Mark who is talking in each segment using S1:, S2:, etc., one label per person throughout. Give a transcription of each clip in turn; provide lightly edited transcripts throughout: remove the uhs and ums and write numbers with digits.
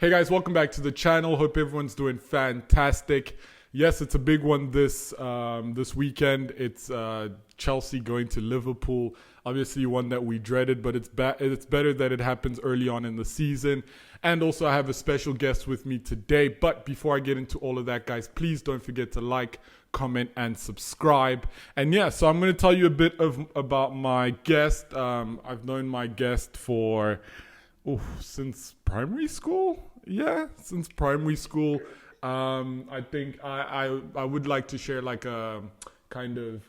S1: Hey guys, welcome back to the channel. Hope everyone's doing fantastic. Yes, it's a big one this weekend. It's Chelsea going to Liverpool. Obviously one that we dreaded, but it's better that it happens early on in the season. And also I have a special guest with me today. But before I get into all of that, guys, please don't forget to like, comment, and subscribe. And yeah, so I'm going to tell you a bit about my guest. I've known my guest for since primary school. Yeah, since primary school. I think I would like to share like a kind of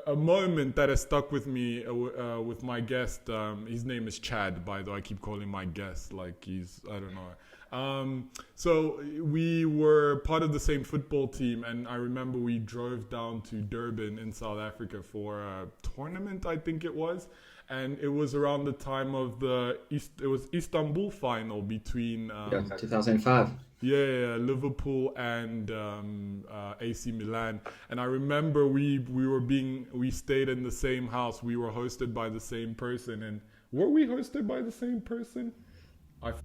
S1: a moment that has stuck with me with my guest. His name is Chad, by the way. I keep calling my guest like he's, I don't know. So we were part of the same football team, and I remember we drove down to Durban in South Africa for a tournament, I think it was. And it was around the time of it was Istanbul final between
S2: 2005.
S1: Yeah, Liverpool and AC Milan. And I remember we stayed in the same house. We were hosted by the same person. And were we hosted by the same person?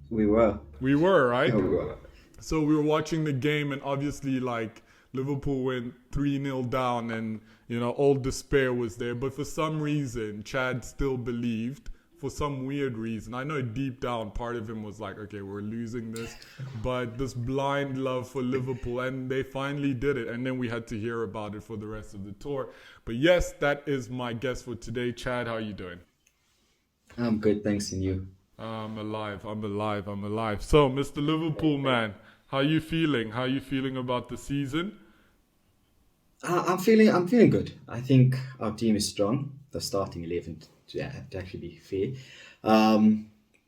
S2: We were.
S1: We were, right?
S2: Yeah, we were.
S1: So we were watching the game, and obviously like Liverpool went 3-0 down, and all despair was there. But for some reason, Chad still believed. For some weird reason, I know deep down part of him was like, okay, we're losing this, but this blind love for Liverpool, and they finally did it. And then we had to hear about it for the rest of the tour. But yes, that is my guest for today. Chad, how are you doing?
S2: I'm good, thanks, and you?
S1: I'm alive. So, Mr. Liverpool man, how are you feeling? How are you feeling about the season?
S2: I'm feeling good. I think our team is strong. The starting 11 to actually be fair.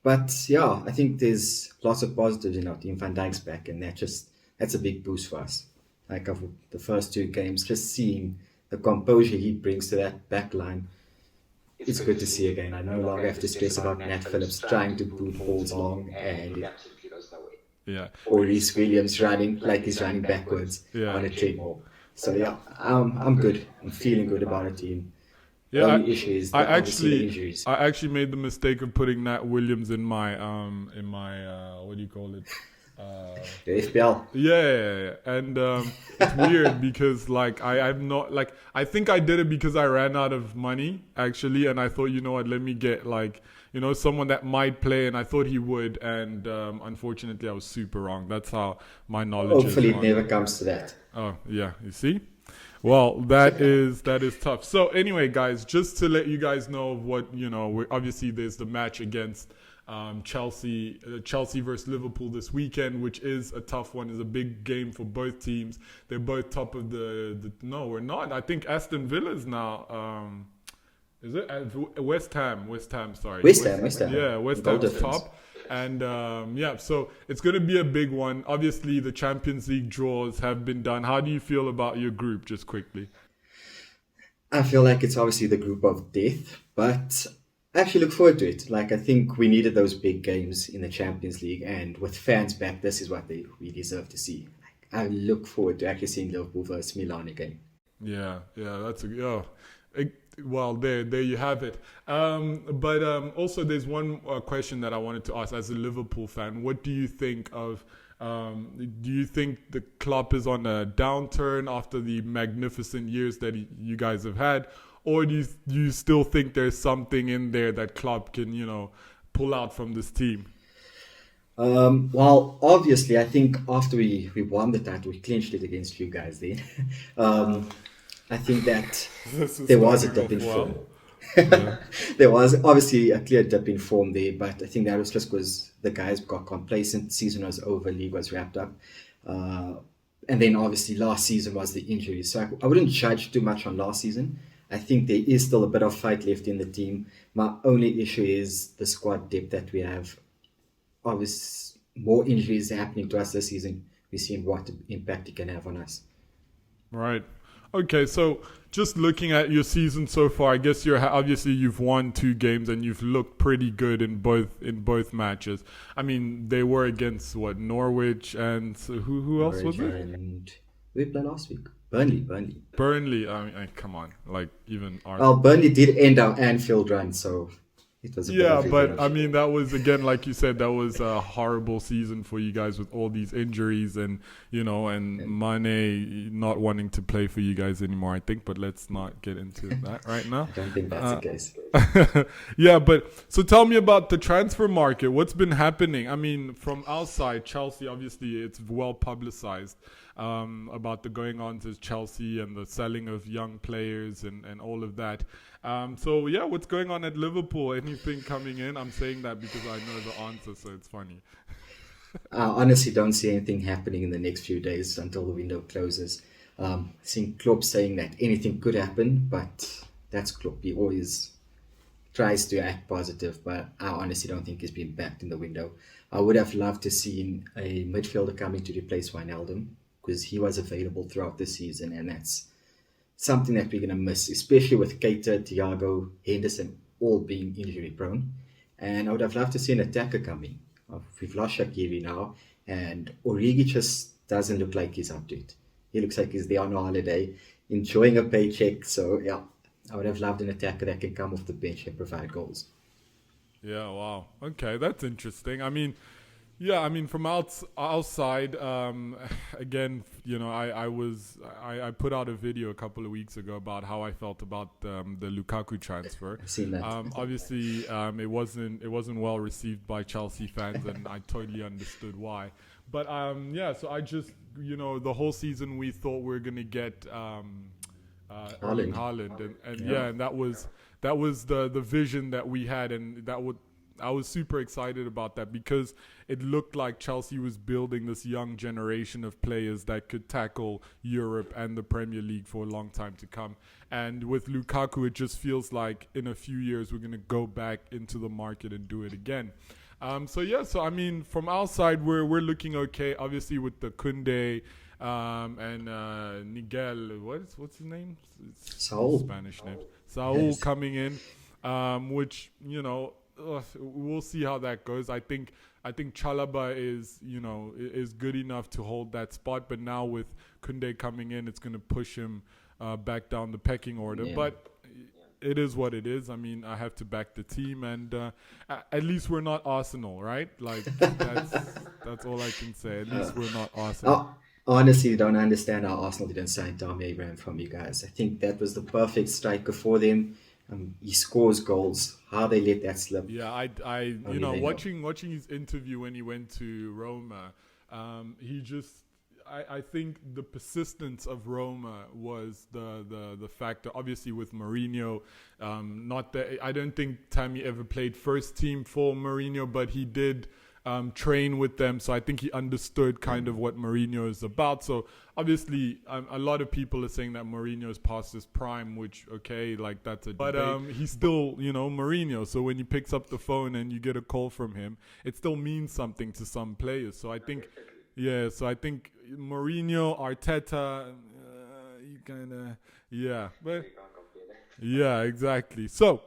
S2: But yeah, I think there's lots of positives in our team. Van Dijk's back, and that's a big boost for us. Like of the first two games, just seeing the composure he brings to that back line, it's good to see again. I no longer have to stress about Nat Phillips trying to boot balls long or Reece Williams running like he's running backwards on a treadmill. So yeah, I'm good. I'm feeling good about our team.
S1: Yeah,
S2: only issue is the injuries.
S1: I actually made the mistake of putting Nat Williams in my what do you call it?
S2: The FPL.
S1: Yeah. And it's weird because like I'm not like, I think I did it because I ran out of money actually, and I thought, you know what, let me get like someone that might play, and I thought he would, and unfortunately I was super wrong. That's how my knowledge
S2: Hopefully it never comes to that.
S1: Oh yeah, you see. Well, that is tough. So anyway, guys, just to let you guys know of what, obviously there's the match against Chelsea versus Liverpool this weekend, which is a tough one. It's a big game for both teams. They're both top of no, we're not. I think Aston Villa's now, is it? West Ham, sorry.
S2: West Ham.
S1: Yeah, West Ham's top. And so it's going to be a big one. Obviously, the Champions League draws have been done. How do you feel about your group, just quickly?
S2: I feel like it's obviously the group of death, but I actually look forward to it. Like, I think we needed those big games in the Champions League, and with fans back, this is what we deserve to see. Like, I look forward to actually seeing Liverpool versus Milan again.
S1: Yeah, that's well, there you have it. But also, there's one question that I wanted to ask as a Liverpool fan. What do you think of? Do you think the club is on a downturn after the magnificent years that you guys have had, or do you still think there's something in there that club can pull out from this team?
S2: Well, obviously, I think after we won the title, we clinched it against you guys. Then. I think that there was a dip in form. Yeah. There was obviously a clear dip in form there, but I think that was just because the guys got complacent. Season was over, league was wrapped up. And then obviously last season was the injuries. So I wouldn't judge too much on last season. I think there is still a bit of fight left in the team. My only issue is the squad depth that we have. Obviously, more injuries happening to us this season. We've seen what impact it can have on us.
S1: Right. Okay, so just looking at your season so far, I guess you've won 2 games and you've looked pretty good in both matches. I mean, they were against Norwich and who else was it?
S2: And we played last week. Burnley.
S1: I mean, come on, like even
S2: Burnley did end our Anfield run, so It was a bit
S1: Yeah,
S2: of
S1: but I
S2: revenge.
S1: mean, that was again, like you said, that was a horrible season for you guys with all these injuries and and
S2: And
S1: Mane not wanting to play for you guys anymore. I think, but let's not get into that right now.
S2: I don't think that's the case.
S1: Yeah, but so tell me about the transfer market. What's been happening? I mean, from our side, Chelsea, obviously, it's well publicized about the going on to Chelsea and the selling of young players and all of that. So, yeah, what's going on at Liverpool? Anything coming in? I'm saying that because I know the answer, so it's funny.
S2: I honestly don't see anything happening in the next few days until the window closes. Seeing Klopp saying that anything could happen, but that's Klopp. He always tries to act positive, but I honestly don't think he's been backed in the window. I would have loved to see a midfielder coming to replace Wijnaldum because he was available throughout the season, and that's something that we're going to miss, especially with Keita, Thiago, Henderson all being injury prone. And I would have loved to see an attacker coming. We've lost Shaqiri now, and Origi just doesn't look like he's up to it. He looks like he's there on a holiday, enjoying a paycheck. So, yeah, I would have loved an attacker that can come off the bench and provide goals.
S1: Yeah, wow. Okay, that's interesting. I mean, yeah, I mean, from outside, again, I put out a video a couple of weeks ago about how I felt about the Lukaku transfer.
S2: I've seen that.
S1: Obviously, it wasn't well received by Chelsea fans, and I totally understood why. But yeah, so I just the whole season we thought we were gonna get Erling Haaland, and yeah, and that was the vision that we had, and I was super excited about that because it looked like Chelsea was building this young generation of players that could tackle Europe and the Premier League for a long time to come. And with Lukaku, it just feels like in a few years we're going to go back into the market and do it again. So I mean, from our side, we're looking okay. Obviously, with the Koundé and Nigel, what's his name? It's
S2: Saul.
S1: Spanish name. Saul
S2: Yes.
S1: coming in, which we'll see how that goes. I think Chalaba is good enough to hold that spot, but now with Koundé coming in, it's going to push him back down the pecking order.
S2: Yeah.
S1: But it is what it is. I mean, I have to back the team, and at least we're not Arsenal, right? Like that's all I can say. At least we're not Arsenal.
S2: I honestly don't understand how Arsenal didn't sign Tammy Abraham from you guys. I think that was the perfect striker for them. He scores goals. How they let that slip?
S1: Yeah, I watching his interview when he went to Roma, he just I think the persistence of Roma was the factor. Obviously with Mourinho, not that I don't think Tammy ever played first team for Mourinho, but he did train with them, so I think he understood kind of what Mourinho is about. So obviously, a lot of people are saying that Mourinho is past his prime, which like that's a debate. But he's still Mourinho. So when he picks up the phone and you get a call from him, it still means something to some players. So I think, Mourinho, Arteta, you kind of but yeah, exactly. So.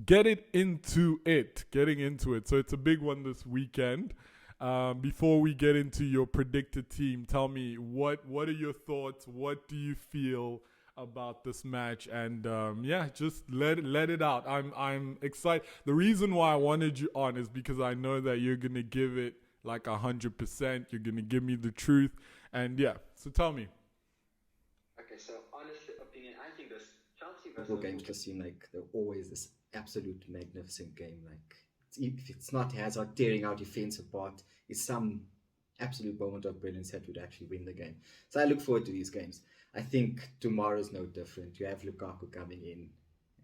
S1: Getting into it. So it's a big one this weekend. Before we get into your predicted team, tell me what are your thoughts? What do you feel about this match? And just let it out. I'm excited. The reason why I wanted you on is because I know that you're gonna give it like 100%. You're gonna give me the truth, and so tell me.
S2: Okay, so honest opinion, I think this Chelsea versus games just seem like they're always this absolute magnificent game. Like if it's not Hazard tearing our defense apart, it's some absolute moment of brilliance that would actually win the game. So I look forward to these games. I think tomorrow's no different. You have Lukaku coming in,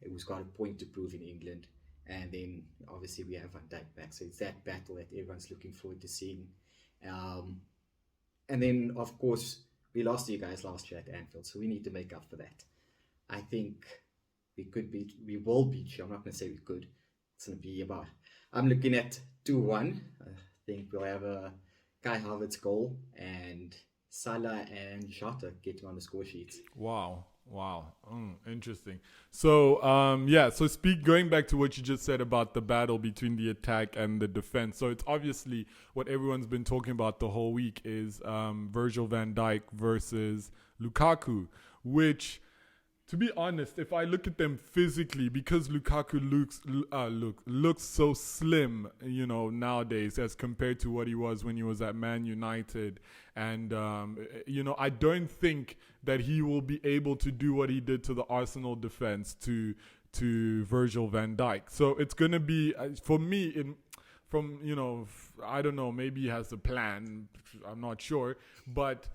S2: who's got a point to prove in England, and then obviously we have Van Dijk back. So it's that battle that everyone's looking forward to seeing. And then of course we lost to you guys last year at Anfield, so we need to make up for that. I think we will beat you. I'm not going to say we could. It's going to be about, I'm looking at 2-1. I think we'll have a Kai Havertz goal and Salah and Jota getting on the score sheets.
S1: Wow. Interesting. So, going back to what you just said about the battle between the attack and the defense. So it's obviously what everyone's been talking about the whole week is Virgil Van Dijk versus Lukaku, which To be honest, if I look at them physically, because Lukaku looks so slim, nowadays as compared to what he was when he was at Man United, and I don't think that he will be able to do what he did to the Arsenal defense to Virgil Van Dijk. So it's gonna be for me I don't know, maybe he has a plan. I'm not sure, but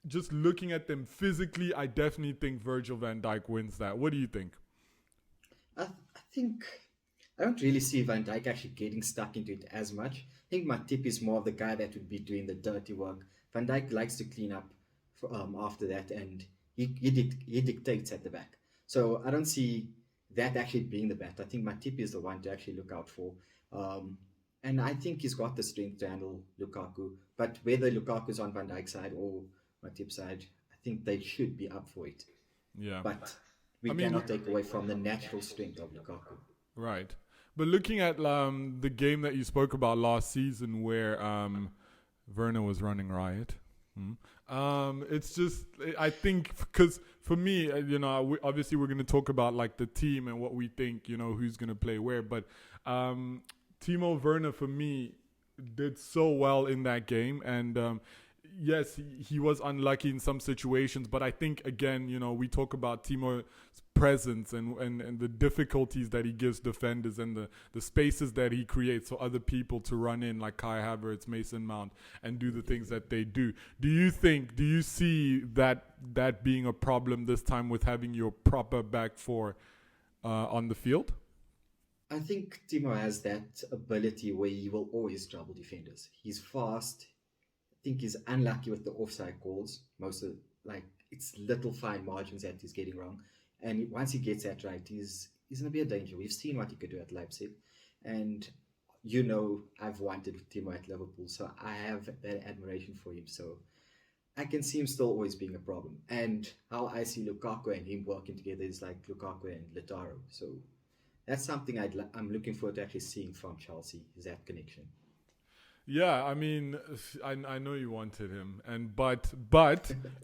S1: just looking at them physically, I definitely think Virgil van Dijk wins that. What do you think?
S2: I think I don't really see Van Dijk actually getting stuck into it as much. I think Matip is more of the guy that would be doing the dirty work. Van Dijk likes to clean up after that, and he dictates at the back. So I don't see that actually being the bet. I think Matip is the one to actually look out for. And I think he's got the strength to handle Lukaku. But whether Lukaku's on Van Dijk's side or Matip's side, I think they should be up for it.
S1: Yeah.
S2: But we cannot take away from the natural strength of Lukaku.
S1: Right. But looking at the game that you spoke about last season where Werner was running riot, it's just, I think, because for me, obviously we're going to talk about like the team and what we think, who's going to play where. But Timo Werner, for me, did so well in that game. And yes, he was unlucky in some situations, but I think, again, we talk about Timo's presence and the difficulties that he gives defenders and the spaces that he creates for other people to run in, like Kai Havertz, Mason Mount, and do the things that they do. Do you see that being a problem this time with having your proper back four on the field?
S2: I think Timo has that ability where he will always trouble defenders. He's fast. I think he's unlucky with the offside calls. It's little fine margins that he's getting wrong. And once he gets that right, he's going to be a danger. We've seen what he could do at Leipzig. And I've wanted Timo at Liverpool, so I have that admiration for him. So I can see him still always being a problem. And how I see Lukaku and him working together is like Lukaku and Lautaro. So that's something I'm looking forward to actually seeing from Chelsea, is that connection.
S1: Yeah, I mean, I know you wanted him, but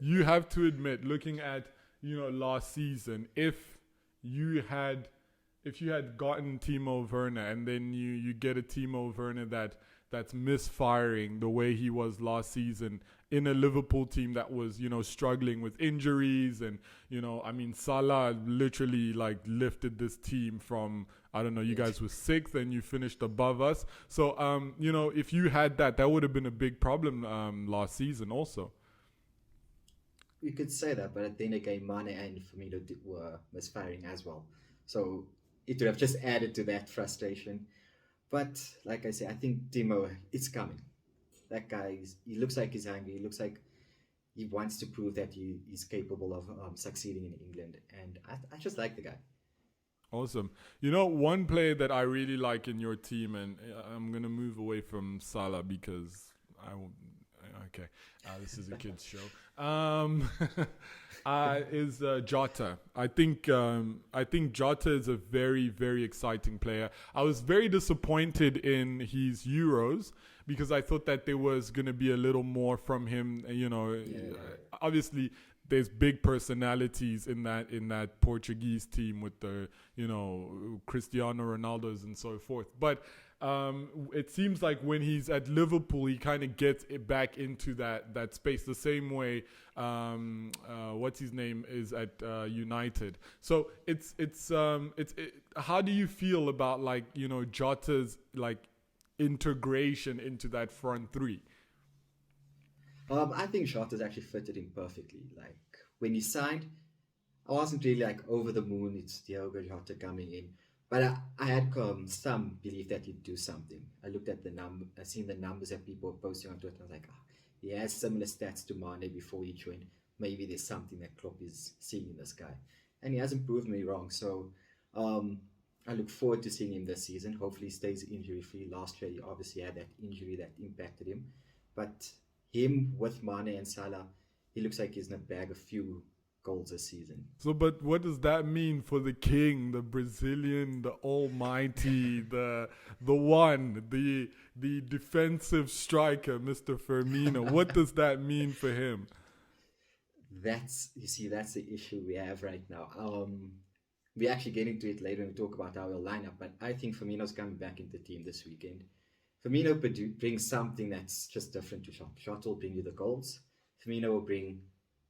S1: you have to admit, looking at last season, if you had gotten Timo Werner and then you get a Timo Werner that's misfiring the way he was last season in a Liverpool team that was struggling with injuries, and Salah literally lifted this team from, I don't know, you guys were sixth and you finished above us. So if you had that would have been a big problem last season also.
S2: You could say that, but then again, Mane and Firmino were misfiring as well. So it would have just added to that frustration. But like I say, I think Timo, it's coming. That guy, he looks like he's hungry. He looks like he wants to prove that he's capable of succeeding in England. And I just like the guy.
S1: Awesome. One player that I really like in your team, and I'm going to move away from Salah because okay, this is a kids show. Is Jota. I think Jota is a very, very exciting player. I was very disappointed in his Euros because I thought that there was going to be a little more from him. Obviously there's big personalities in that Portuguese team with the Cristiano Ronaldo's and so forth, but it seems like when he's at Liverpool, he kind of gets it back into that space the same way what's his name is at United. So it's how do you feel about Jota's integration into that front three?
S2: I think Jota's actually fitted in perfectly. When he signed, I wasn't really over the moon. It's Diogo Jota coming in. But I had some belief that he'd do something. I looked at I seen the numbers that people were posting on Twitter. I was like, he has similar stats to Mane before he joined. Maybe there's something that Klopp is seeing in this guy. And he hasn't proved me wrong. So I look forward to seeing him this season. Hopefully he stays injury-free. Last year he obviously had that injury that impacted him. But him with Mane and Salah, he looks like he's going to bag a few goals this season.
S1: So, but what does that mean for the king, the Brazilian, the almighty, the one, the defensive striker, Mr. Firmino? What does that mean for him?
S2: That's the issue we have right now. We actually get into it later when we talk about our lineup, but I think Firmino's coming back into the team this weekend. Firmino brings something that's just different to Shot. Shot will bring you the goals. Firmino will bring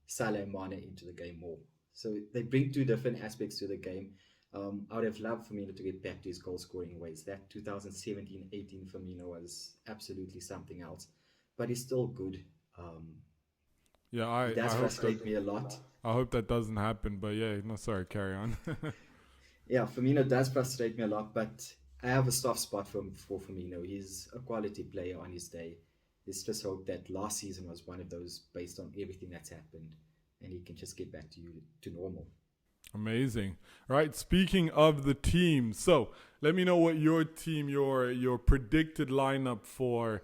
S2: Salah and Mane into the game more. So they bring two different aspects to the game. I would have loved Firmino to get back to his goal scoring ways. That 2017-18 Firmino was absolutely something else, but he's still good.
S1: Yeah,
S2: It does frustrate me a lot.
S1: I hope that doesn't happen, but yeah, no, sorry, carry on.
S2: Yeah, Firmino does frustrate me a lot, but I have a soft spot for Firmino. He's a quality player on his day. Let's just hope that last season was one of those based on everything that's happened, and he can just get back to normal.
S1: Amazing. All right, speaking of the team, so let me know what your team, your predicted lineup for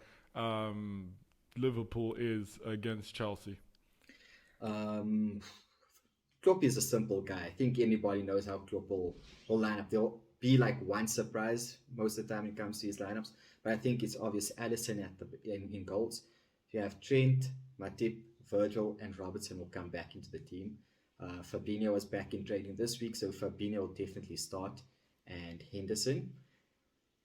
S1: Liverpool is against Chelsea.
S2: Klopp is a simple guy. I think anybody knows how Klopp will line up. There'll be like one surprise most of the time when it comes to his lineups, but I think it's obvious. Alisson in goals. You have Trent, Matip, Virgil, and Robertson will come back into the team. Fabinho was back in training this week, so Fabinho will definitely start, and Henderson.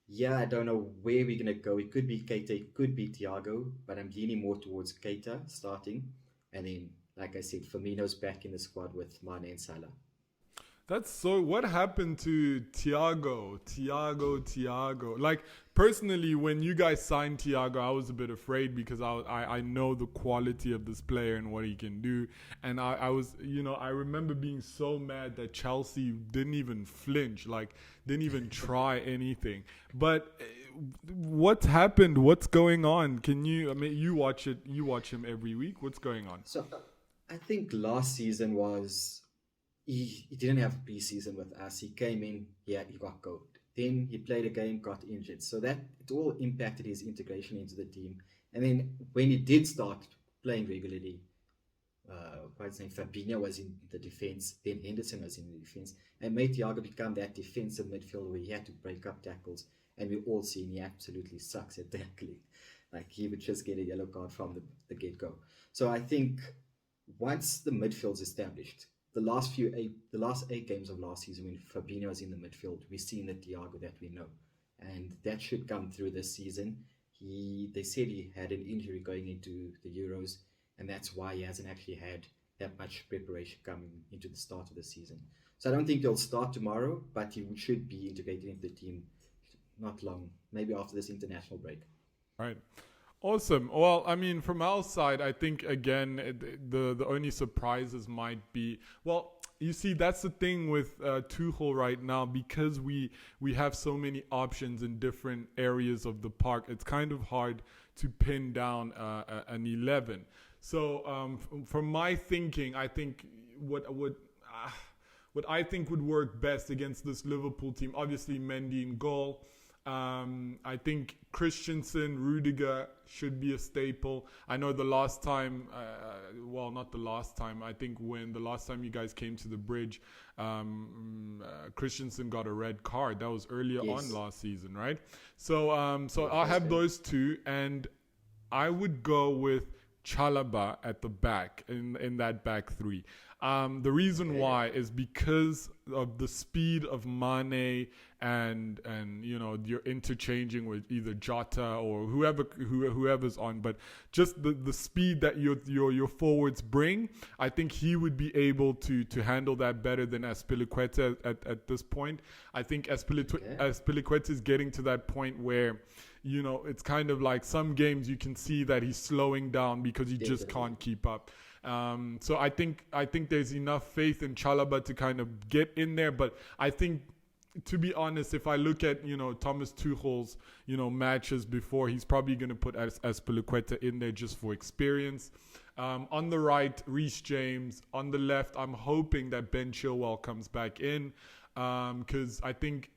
S2: Yeah, I don't know where we're gonna go. It could be Keita, it could be Thiago, but I'm leaning more towards Keita starting, and then, like I said, Firmino's back in the squad with Mane and Salah.
S1: That's so. What happened to Thiago? Like personally, when you guys signed Thiago, I was a bit afraid because I know the quality of this player and what he can do, and I was, I remember being so mad that Chelsea didn't even flinch, like didn't even try anything. But what's happened? What's going on? Can you? I mean, you watch it. You watch him every week. What's going on?
S2: So I think last season was. He didn't have a pre-season with us. He came in, he got COVID. Then he played a game, got injured. So that it all impacted his integration into the team. And then when he did start playing regularly, Fabinho was in the defense, then Henderson was in the defense, and made Thiago become that defensive midfielder where he had to break up tackles. And we all seen he absolutely sucks at tackling. Like he would just get a yellow card from the get-go. So I think once the midfield's established, the last 8 games of last season when Fabinho was in the midfield, we've seen the Thiago that we know, and that should come through this season. They said he had an injury going into the Euros, and that's why he hasn't actually had that much preparation coming into the start of the season. So I don't think he'll start tomorrow, but he should be integrated into the team not long, maybe after this international break.
S1: Right. Awesome. Well, I mean, from our side, I think, again, the only surprises might be, well, you see, that's the thing with Tuchel right now, because we have so many options in different areas of the park. It's kind of hard to pin down an 11. So from my thinking, I think what I think would work best against this Liverpool team, obviously Mendy in goal. I think Christensen, Rudiger should be a staple. I know the last time, not the last time, I think when the last time you guys came to the bridge, Christensen got a red card. That was earlier on last season, right? So I'll have those two, and I would go with Chalobah at the back in that back three. The reason why is because of the speed of Mane and you're interchanging with either Jota or whoever's on, but just the speed that your forwards bring, I think he would be able to handle that better than Azpilicueta at this point. I think Azpilicueta is getting to that point where it's kind of like some games you can see that he's slowing down because he just can't keep up. So I think there's enough faith in Chalobah to kind of get in there, but I think, to be honest, if I look at Thomas Tuchel's matches before, he's probably going to put Azpilicueta in there just for experience. On the right, Reece James. On the left, I'm hoping that Ben Chilwell comes back in, because I think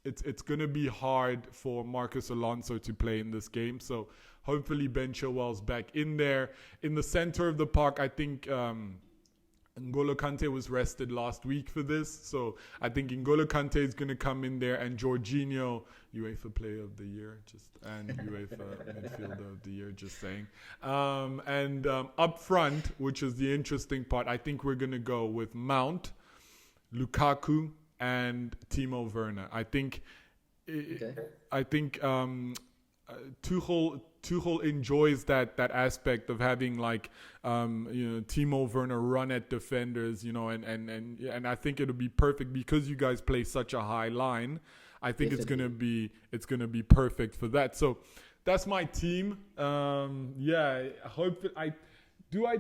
S1: it's going to be hard for Marcus Alonso to play in this game. So hopefully Ben Chilwell's back in there. In the center of the park, I think N'Golo Kante was rested last week for this, so I think N'Golo Kante is going to come in there, and Jorginho, UEFA Player of the Year, and UEFA Midfielder of the Year, just saying. And up front, which is the interesting part, I think we're going to go with Mount, Lukaku, and Timo Werner. I think Tuchel enjoys that aspect of having Timo Werner run at defenders, and I think it'll be perfect because you guys play such a high line. I think it's gonna be perfect for that. So that's my team. I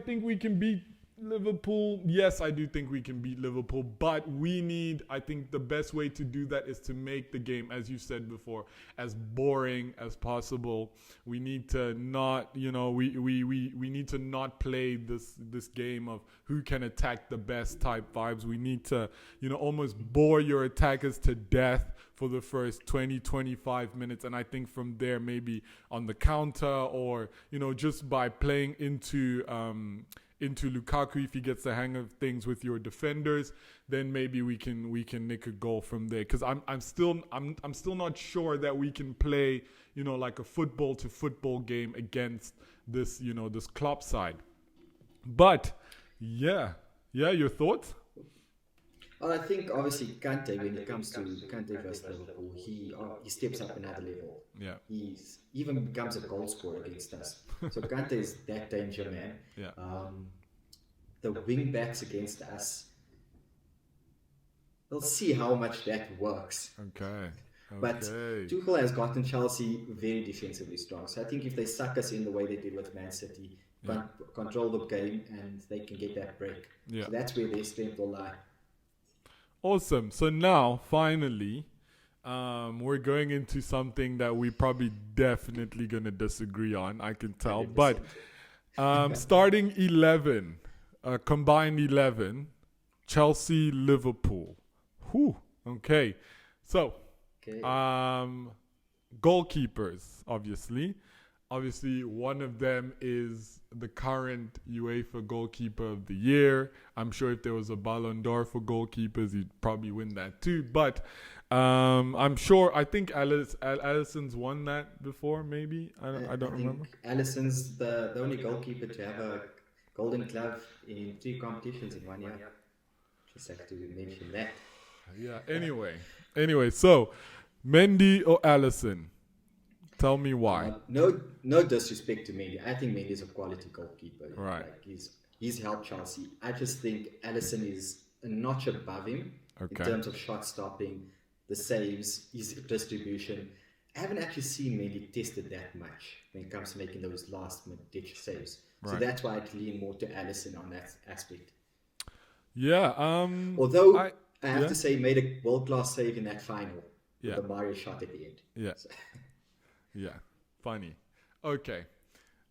S1: think we can beat Liverpool. Yes, I do think we can beat Liverpool, but I think the best way to do that is to make the game, as you said before, as boring as possible. We need to not, we need to not play this game of who can attack the best type vibes. We need to, almost bore your attackers to death for the first 20, 25 minutes. And I think from there, maybe on the counter or, just by playing into Lukaku, if he gets the hang of things with your defenders, then maybe we can nick a goal from there. Because I'm still not sure that we can play like a football to football game against this this Klopp side. But yeah, your thoughts?
S2: Well, I think obviously Kante, when it comes to Kante versus Liverpool, he steps up another level.
S1: Yeah,
S2: he even becomes a goal scorer against us. So Kante is that danger man.
S1: Yeah.
S2: The wing backs against us, we'll see how much that works.
S1: Okay.
S2: But Tuchel has gotten Chelsea very defensively strong. So I think if they suck us in the way they did with Man City, control the game, and they can get that break.
S1: Yeah.
S2: So that's where their strength will lie.
S1: Awesome. So now, finally, we're going into something that we probably definitely going to disagree on, I can tell. 100%. But starting 11, combined 11, Chelsea, Liverpool. Whew. Okay. So, goalkeepers, obviously. Obviously, one of them is the current UEFA Goalkeeper of the Year. I'm sure if there was a Ballon d'Or for goalkeepers, he'd probably win that too. But I think Alisson's won that before, maybe. I don't remember.
S2: Alisson's the only goalkeeper to have a Golden Glove in 3 competitions in 1 year. Just have to mention that.
S1: Yeah, anyway, so Mendy or Alisson? Tell me why.
S2: No disrespect to Mendy. I think Mendy is a quality goalkeeper.
S1: Right.
S2: He's helped Chelsea. I just think Alisson is a notch above him in terms of shot stopping, the saves, his distribution. I haven't actually seen Mendy tested that much when it comes to making those last-ditch saves. Right. So that's why I'd lean more to Alisson on that aspect.
S1: Yeah.
S2: Although I have to say, he made a world-class save in that final.
S1: Yeah.
S2: With the Mario shot at the end.
S1: Yeah. So. Yeah, funny. Okay,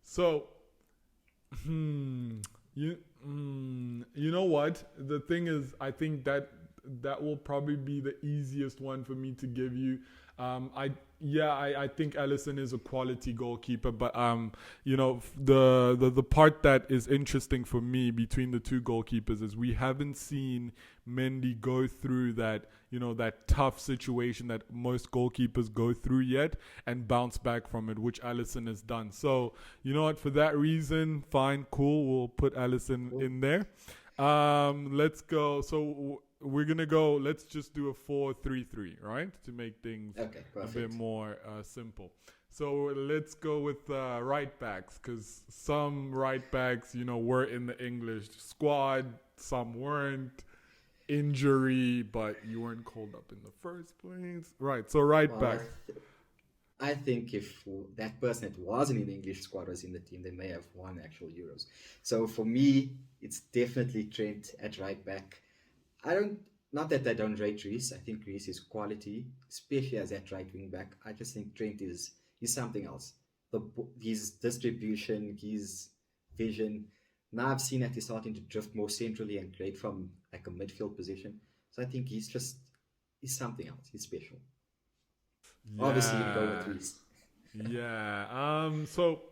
S1: so you know what? The thing is, I think that will probably be the easiest one for me to give you. I think Alisson is a quality goalkeeper, but the part that is interesting for me between the two goalkeepers is we haven't seen Mendy go through that that tough situation that most goalkeepers go through yet and bounce back from it, which Alisson has done. So you know what? For that reason, fine, cool. We'll put Alisson in there. Let's go. So we're going to go, let's just do a 4-3-3, right? To make things a bit more simple. So let's go with right backs, because some right backs, were in the English squad. Some weren't. Injury, but you weren't called up in the first place. Right, so back.
S2: I think if that person that wasn't in the English squad was in the team, they may have won actual Euros. So for me, it's definitely Trent at right back. Not that I don't rate Reece. I think Reece is quality, especially as that right wing back. I just think Trent is something else. His distribution, his vision. Now I've seen that he's starting to drift more centrally and play from like a midfield position. So I think he's something else. He's special. Yeah. Obviously, you go with Reece.
S1: Yeah. So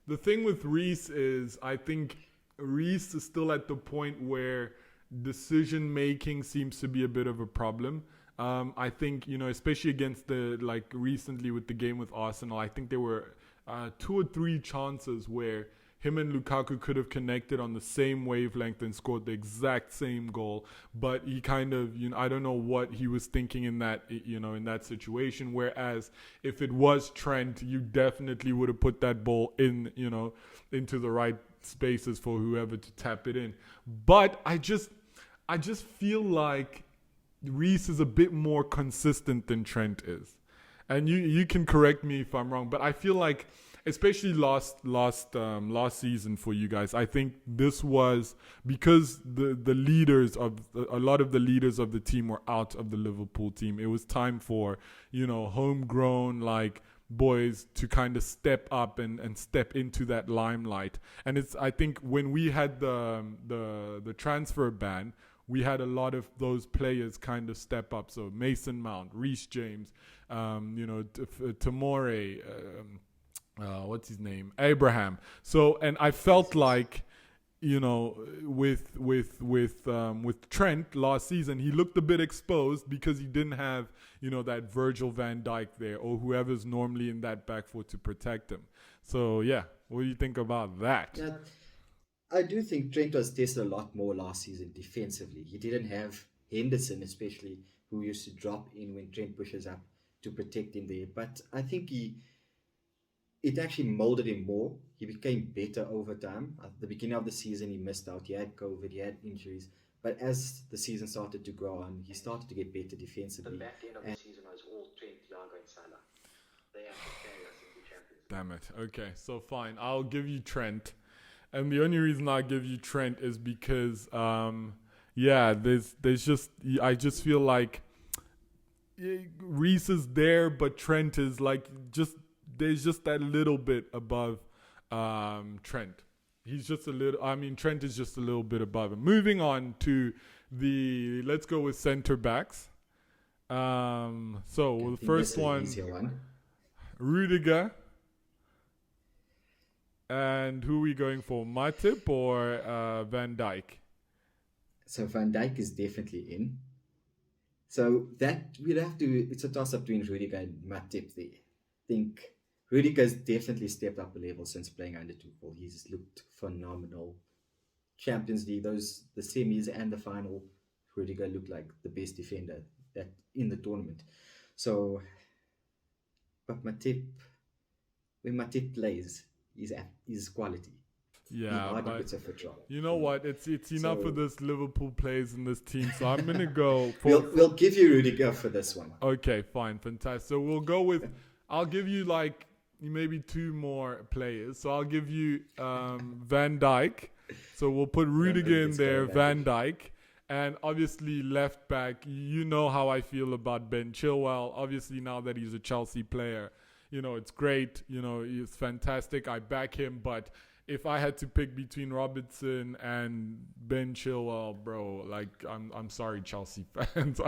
S1: the thing with Reece is, I think Reece is still at the point where decision making seems to be a bit of a problem. I think, especially against recently with the game with Arsenal, I think there were 2 or 3 chances where him and Lukaku could have connected on the same wavelength and scored the exact same goal. But he kind of, I don't know what he was thinking in that, in that situation. Whereas if it was Trent, you definitely would have put that ball in, into the right spaces for whoever to tap it in. But I just feel like Reece is a bit more consistent than Trent is. And you can correct me if I'm wrong, but I feel like, especially last season for you guys, I think this was because the leaders of a lot of the leaders of the team were out of the Liverpool team. It was time for homegrown boys to kind of step up and step into that limelight. And I think when we had the transfer ban, we had a lot of those players kind of step up. So Mason Mount, Reece James, Tomori, what's his name? Abraham. So, and I felt like, with Trent last season, he looked a bit exposed because he didn't have, that Virgil Van Dijk there or whoever's normally in that back four to protect him. So, yeah, what do you think about that?
S2: Yeah, I do think Trent was tested a lot more last season defensively. He didn't have Henderson, especially, who used to drop in when Trent pushes up to protect him there. But I think it actually molded him more. He became better over time. At the beginning of the season, he missed out. He had COVID, he had injuries. But as the season started to go on, he started to get better defensively.
S3: The back end of the season was all Trent, Thiago, and Salah. They have to carry us into Champions League.
S1: Damn it. Okay, so fine. I'll give you Trent. And the only reason I'll give you Trent is because, there's just, I just feel like Reece is there, but Trent is there's just that little bit above Trent. Trent is just a little bit above him. Moving on to let's go with center backs. The first one, Rudiger. And who are we going for, Matip or Van Dijk?
S2: So Van Dijk is definitely in. So that we'll have to, it's a toss-up between Rudiger and Matip there. I think Rudiger's definitely stepped up a level since playing under Tuchel. He's looked phenomenal. Champions League, the semis and the final, Rudiger looked like the best defender in the tournament. So, but Matip, when Matip plays, is quality.
S1: Yeah, but
S2: for trouble.
S1: You know what? It's enough of this Liverpool plays in this team. So I'm gonna go for.
S2: We'll give you Rudiger for this one.
S1: Okay, fine, fantastic. So we'll go with. I'll give you maybe 2 more players. So I'll give you Van Dijk. So we'll put Rudiger in there, Van Dijk, and obviously left back. You know how I feel about Ben Chilwell. Obviously now that he's a Chelsea player. It's great. It's fantastic. I back him. But if I had to pick between Robertson and Ben Chilwell, bro, I'm sorry, Chelsea fans.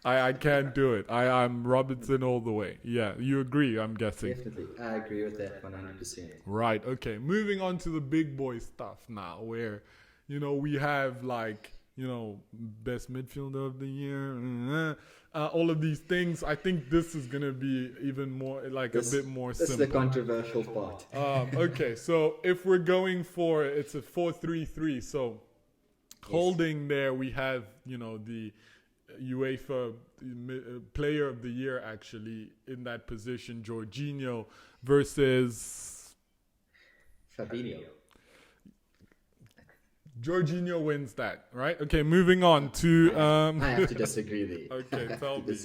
S1: I can't do it. I'm Robertson all the way. Yeah, you agree, I'm guessing.
S2: Definitely. I agree with that 100%.
S1: Right. Okay. Moving on to the big boy stuff now where, we have best midfielder of the year, all of these things. I think this is going to be even more, a bit more simple.
S2: This is the controversial part.
S1: Okay, so if we're going for, it's a 4-3-3. So holding there, we have, the UEFA player of the year actually in that position, Jorginho versus
S2: Fabinho.
S1: Jorginho wins that, right? Okay, moving on to...
S2: I have to disagree there.
S1: Okay, tell me.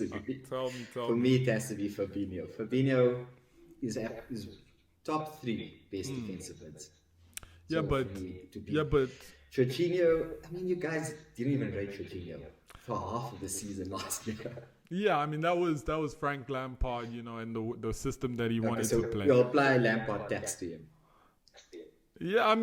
S2: For me, it has to be Fabinho. Fabinho is top 3 best defensive mids.
S1: Yeah, but
S2: Jorginho, you guys didn't even rate Jorginho for half of the season last year.
S1: Yeah, that was Frank Lampard, and the system that he wanted to play.
S2: We'll apply Lampard tax to him.
S1: Yeah, I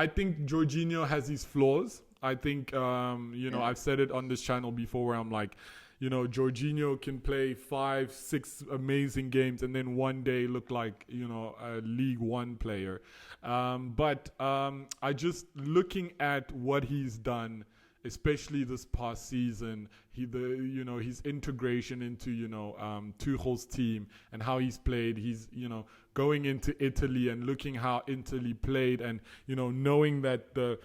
S1: think Jorginho has his flaws. I think, I've said it on this channel before where I'm like, Jorginho can play 5, 6 amazing games and then one day look like, a League One player. But I just looking at what he's done, especially this past season, his integration into Tuchel's team and how he's played. He's going into Italy and looking how Italy played, and knowing that the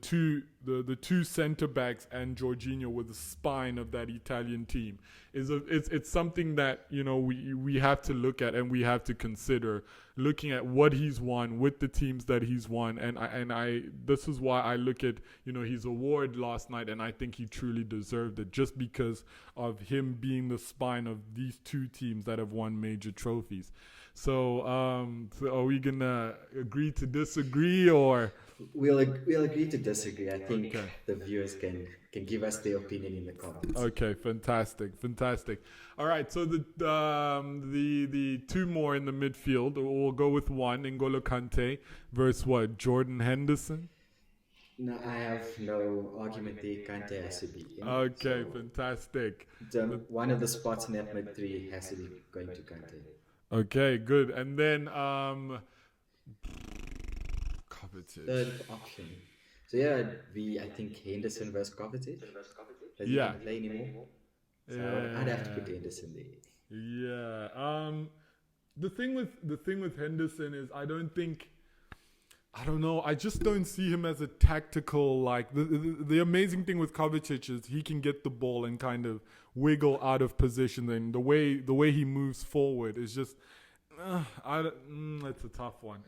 S1: two center backs and Jorginho were the spine of that Italian team it's something that we have to look at and we have to consider, looking at what he's won with the teams that he's won, and I this is why I look at his award last night, and I think he truly deserved it just because of him being the spine of these two teams that have won major trophies. So are we gonna agree to disagree, or
S2: we'll agree to disagree? I think the viewers can give us their opinion in the comments.
S1: Okay, fantastic. All right, so the two more in the midfield. We'll go with one, N'Golo Kante versus Jordan Henderson.
S2: No, I have no argument there. Kante has to be in.
S1: Okay, so fantastic.
S2: One of the spots in that mid three has to be going to Kante.
S1: Okay, good. And then Kovacic.
S2: Third option. So I think Henderson versus Kovacic. Does he not play anymore? So I'd have to put Henderson there.
S1: Yeah. The thing with Henderson is I don't know. I just don't see him as a tactical, like the amazing thing with Kovacic is he can get the ball and kind of wiggle out of position, and the way he moves forward is just it's a tough one.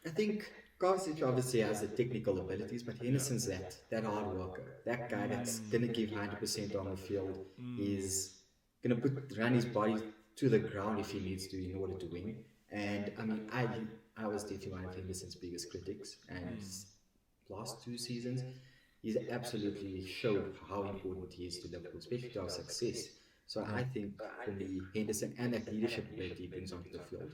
S2: I think Kovacic obviously has the technical abilities, but Henderson's that hard worker. That guy that's gonna give 100% on the field is gonna run his body to the ground if he needs to in order to win. And I mean, I was definitely one of Henderson's biggest critics, and last 2 seasons, he's absolutely showed how important he is to Liverpool, especially to our success. So I think for me, Henderson and that leadership ability he brings onto the field,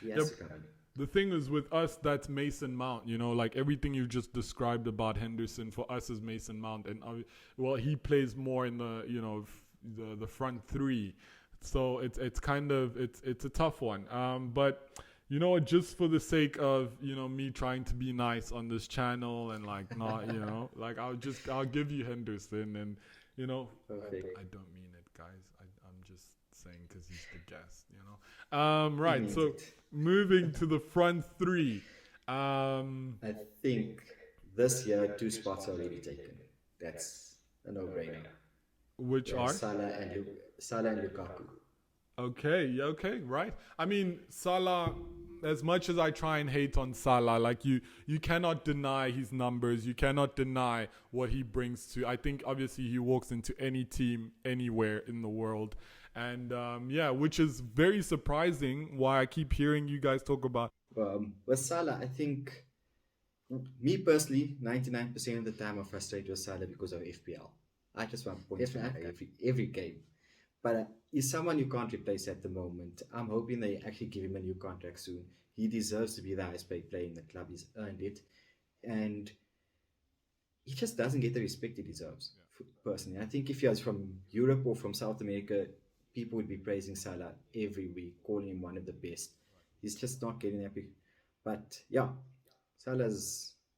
S2: he has to come in.
S1: The thing is with us, that's Mason Mount, like everything you just described about Henderson for us is Mason Mount, and he plays more in the front three, so it's kind of it's a tough one. But just for the sake of me trying to be nice on this channel and like not like I'll give you Henderson, and
S2: Perfect.
S1: I don't mean it, guys. I'm just saying because he's the guest, right. So moving to the front three.
S2: I think this year 2 spots are already taken. That's a no-brainer.
S1: Which are
S2: Salah and Lukaku.
S1: Okay, right. I mean, Salah, as much as I try and hate on Salah, like you cannot deny his numbers. You cannot deny what he brings to. I think obviously he walks into any team anywhere in the world, and which is very surprising. Why I keep hearing you guys talk about.
S2: With Salah, I think me personally, 99% of the time I'm frustrated with Salah because of FPL. I just want points from every game. But he's someone you can't replace at the moment. I'm hoping they actually give him a new contract soon. He deserves to be the highest paid player in the club. He's earned it. And he just doesn't get the respect he deserves, personally. I think if he was from Europe or from South America, people would be praising Salah every week, calling him one of the best. He's just not getting that big. But yeah,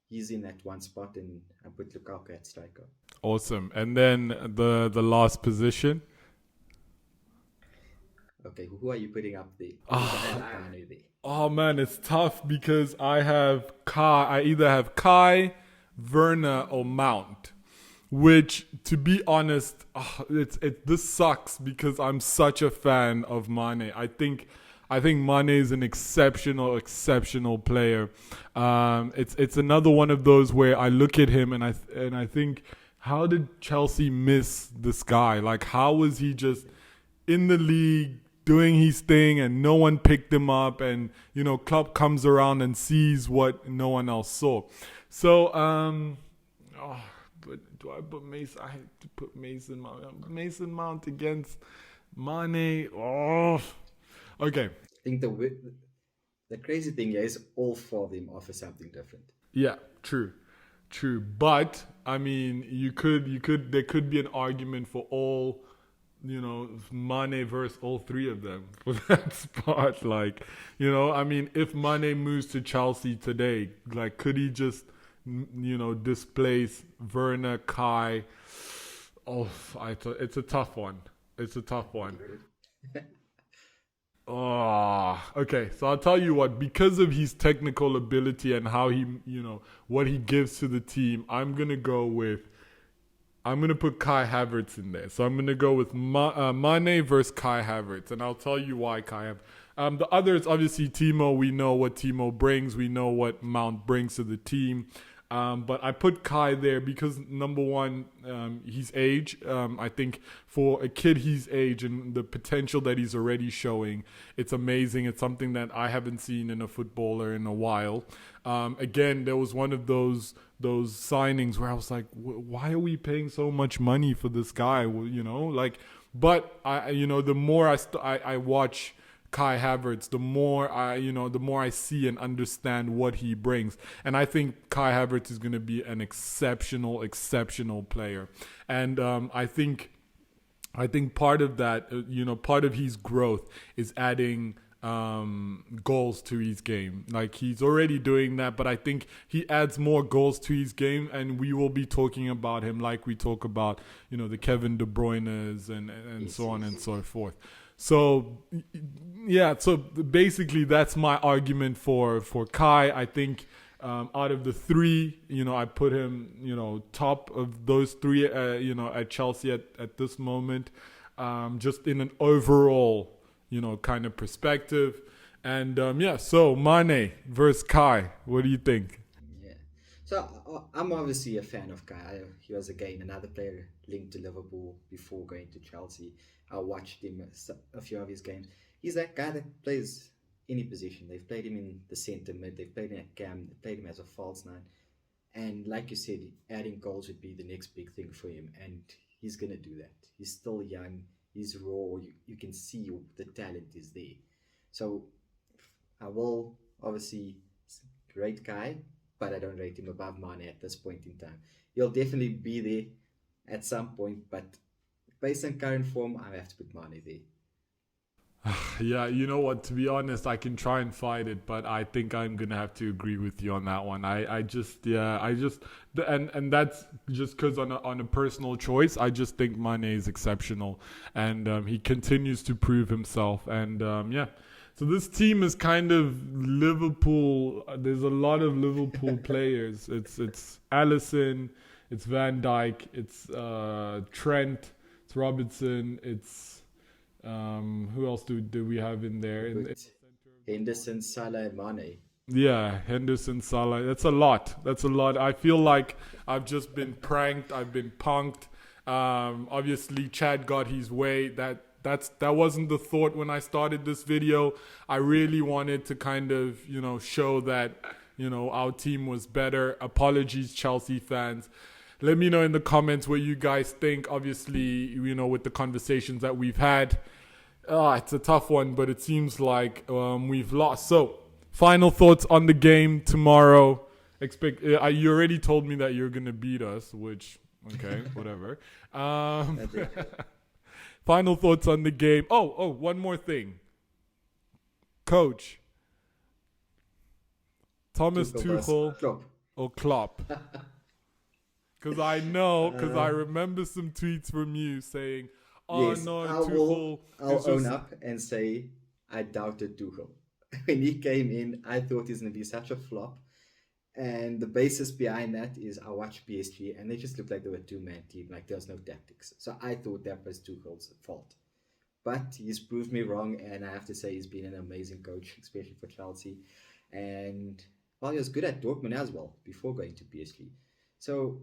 S2: he's in that one spot, and I put Lukaku at striker.
S1: Awesome. And then the last position.
S2: Okay, who are you putting up there?
S1: Oh man, it's tough because I have Kai. I either have Kai, Werner, or Mount. Which, to be honest, this sucks because I'm such a fan of Mane. I think Mane is an exceptional player. It's another one of those where I look at him and I think, how did Chelsea miss this guy? Like, how was he just in the league doing his thing and no one picked him up, and Klopp comes around and sees what no one else saw. So but do I put Mason? I have to put Mason Mount against Mane. Oh, okay.
S2: I think the crazy thing here is all 4 of them offer something different.
S1: Yeah, true. True, but I mean, there could be an argument for all, Mane versus all three of them for that spot. Like, I mean, if Mane moves to Chelsea today, like, could he just, displace Werner, Kai? Oh, it's a tough one. It's a tough one. Oh, okay. So I'll tell you what, because of his technical ability and how he, what he gives to the team, I'm going to put Kai Havertz in there. So I'm going to go with Mane versus Kai Havertz. And I'll tell you why Kai Havertz. The others, obviously, Timo, we know what Timo brings. We know what Mount brings to the team. But I put Kai there because, number one, his age. I think for a kid his age and the potential that he's already showing, it's amazing. It's something that I haven't seen in a footballer in a while. Again, there was one of those signings where I was like, why are we paying so much money for this guy? But the more I watch Kai Havertz, the more I see and understand what he brings. And I think Kai Havertz is going to be an exceptional player. And I think part of that, part of his growth is adding goals to his game. Like, he's already doing that, but I think he adds more goals to his game, and we will be talking about him like we talk about, the Kevin De Bruyne's and so on and so forth. So, yeah, so basically that's my argument for Kai. I think out of the three, I put him, top of those three, at Chelsea at this moment, just in an overall, kind of perspective. And, so Mane versus Kai, what do you think?
S2: Yeah. So I'm obviously a fan of Kai. He was, again, another player linked to Liverpool before going to Chelsea. I watched him a few of his games. He's that guy that plays any position. They've played him in the centre mid. They've played him at cam. They played him as a false nine. And like you said, adding goals would be the next big thing for him. And he's going to do that. He's still young. He's raw. You can see the talent is there. So I will obviously rate Kai, but I don't rate him above Mane at this point in time. He'll definitely be there at some point, but based on current form, I have to put Mane there.
S1: Yeah, you know what? To be honest, I can try and fight it, but I think I'm gonna have to agree with you on that one. And that's just because on a personal choice, I just think Mane is exceptional, and he continues to prove himself. And so this team is kind of Liverpool. There's a lot of Liverpool players. It's Alisson, it's Van Dijk, it's Trent. It's Robertson. It's who else do we have in there?
S2: Henderson, Salah, and Mane.
S1: Yeah, Henderson, Salah. That's a lot. I feel like I've just been pranked. I've been punked. Obviously, Chad got his way. That wasn't the thought when I started this video. I really wanted to kind of show that our team was better. Apologies, Chelsea fans. Let me know in the comments what you guys think. Obviously, with the conversations that we've had, it's a tough one, but it seems like we've lost. So, final thoughts on the game tomorrow. You already told me that you're gonna beat us, which okay, whatever. Final thoughts on the game. Oh, one more thing, Coach Thomas Tuchel or Klopp. Because I remember some tweets from you saying,
S2: yes,
S1: Tuchel.
S2: I'll own up and say I doubted Tuchel. When he came in, I thought he's going to be such a flop. And the basis behind that is I watched PSG and they just looked like they were a two-man team, like there was no tactics. So I thought that was Tuchel's fault. But he's proved me wrong, and I have to say he's been an amazing coach, especially for Chelsea. And, well, he was good at Dortmund as well before going to PSG. So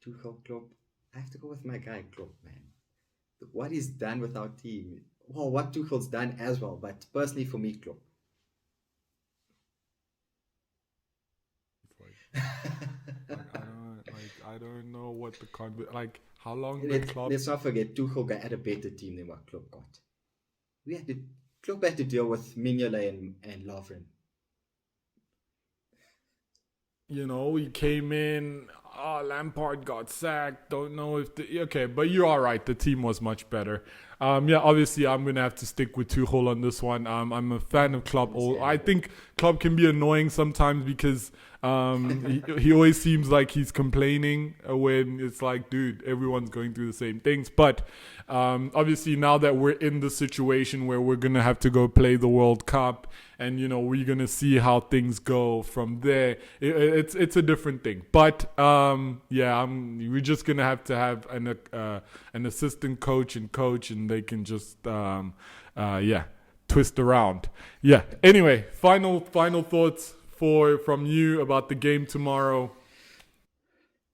S2: Tuchel, Klopp, I have to go with my guy Klopp, man. What he's done with our team, well, what Tuchel's done as well, but personally for me, Klopp.
S1: I don't know what the how long did Klopp.
S2: Let's not forget Tuchel had a better team than what Klopp got. Klopp had to deal with Mignolet and Lovren.
S1: he came in. Lampard got sacked. Don't know if okay, but you're all right. The team was much better. Obviously, I'm gonna have to stick with Tuchel on this one. I'm a fan of Klopp. I think Klopp can be annoying sometimes because he always seems like he's complaining when it's like, dude, everyone's going through the same things. But obviously, now that we're in the situation where we're gonna have to go play the World Cup, and we're gonna see how things go from there. It's a different thing. But we're just gonna have to have an assistant coach, and they can just twist around. Yeah. Anyway, final thoughts from you about the game tomorrow.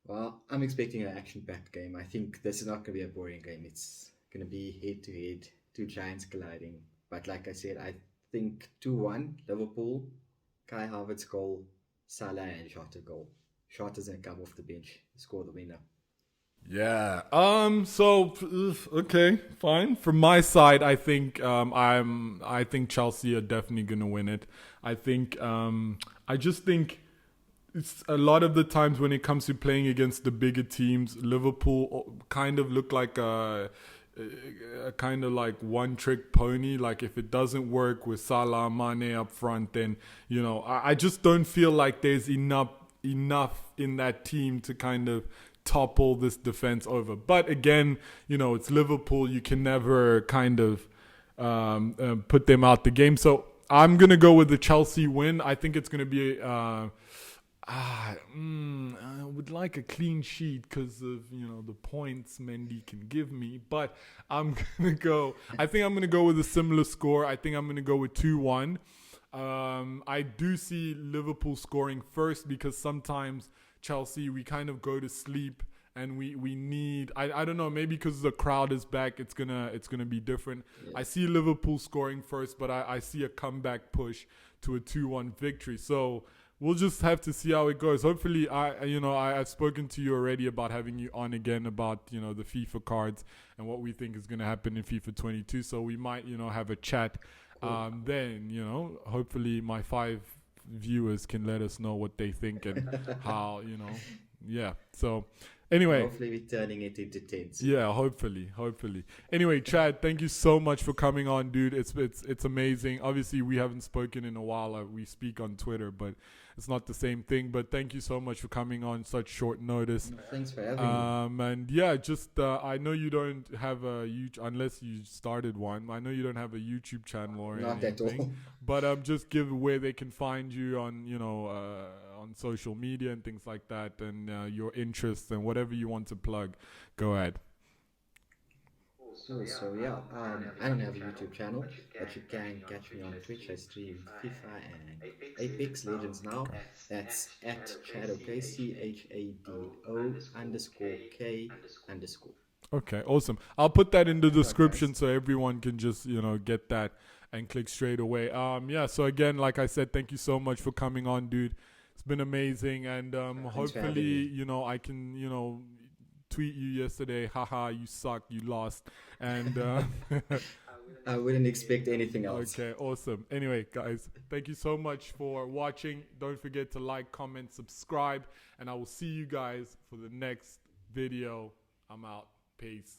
S2: Well, I'm expecting an action-packed game. I think this is not going to be a boring game. It's going to be head-to-head, two giants colliding. But like I said, I think 2-1, Liverpool, Kai Havertz goal, Salah and Jota goal. Jota's going to come off the bench, score the winner.
S1: Yeah. Okay, fine. From my side, I think I think Chelsea are definitely gonna win it. I just think it's a lot of the times when it comes to playing against the bigger teams, Liverpool kind of look like a kind of like one-trick pony. Like if it doesn't work with Salah, Mane up front, then I just don't feel like there's enough in that team to kind of topple this defense over. But again, it's Liverpool. You can never kind of put them out the game. So I'm going to go with the Chelsea win. I think it's going to be I would like a clean sheet because of, the points Mendy can give me. But I think I'm going to go with a similar score. I think I'm going to go with 2-1. I do see Liverpool scoring first because sometimes Chelsea, we kind of go to sleep and we need, I don't know, maybe because the crowd is back, it's gonna be different. Yeah. I see Liverpool scoring first, but I see a comeback push to a 2-1 victory. So we'll just have to see how it goes. Hopefully, I've spoken to you already about having you on again about, the FIFA cards and what we think is going to happen in FIFA 22. So we might, have a chat. Cool. Then, hopefully my 5 viewers can let us know what they think and how, yeah. So anyway,
S2: hopefully we're turning it into 10.
S1: Yeah, hopefully. Anyway, Chad, thank you so much for coming on, dude. It's amazing. Obviously, we haven't spoken in a while. We speak on Twitter, but it's not the same thing. But thank you so much for coming on such short notice.
S2: Thanks for having me.
S1: And yeah, just I know you don't have a YouTube, unless you started one. I know you don't have a YouTube channel or
S2: not
S1: anything.
S2: At all.
S1: But just give where they can find you on on social media and things like that, and your interests and whatever you want to plug. Go ahead.
S2: So I don't have a YouTube channel, but you can catch me on Twitch. I stream FIFA and Apex Legends now. That's at ChadOK, CHADO_K_.
S1: Okay, awesome. I'll put that in the description so everyone can just, get that and click straight away. So again, like I said, thank you so much for coming on, dude. It's been amazing, and hopefully, I can, tweet you yesterday, haha, you suck, you lost, and
S2: I wouldn't expect anything else.
S1: Okay, awesome. Anyway, guys, thank you so much for watching. Don't forget to like, comment, subscribe, and I will see you guys for the next video. I'm out. Peace.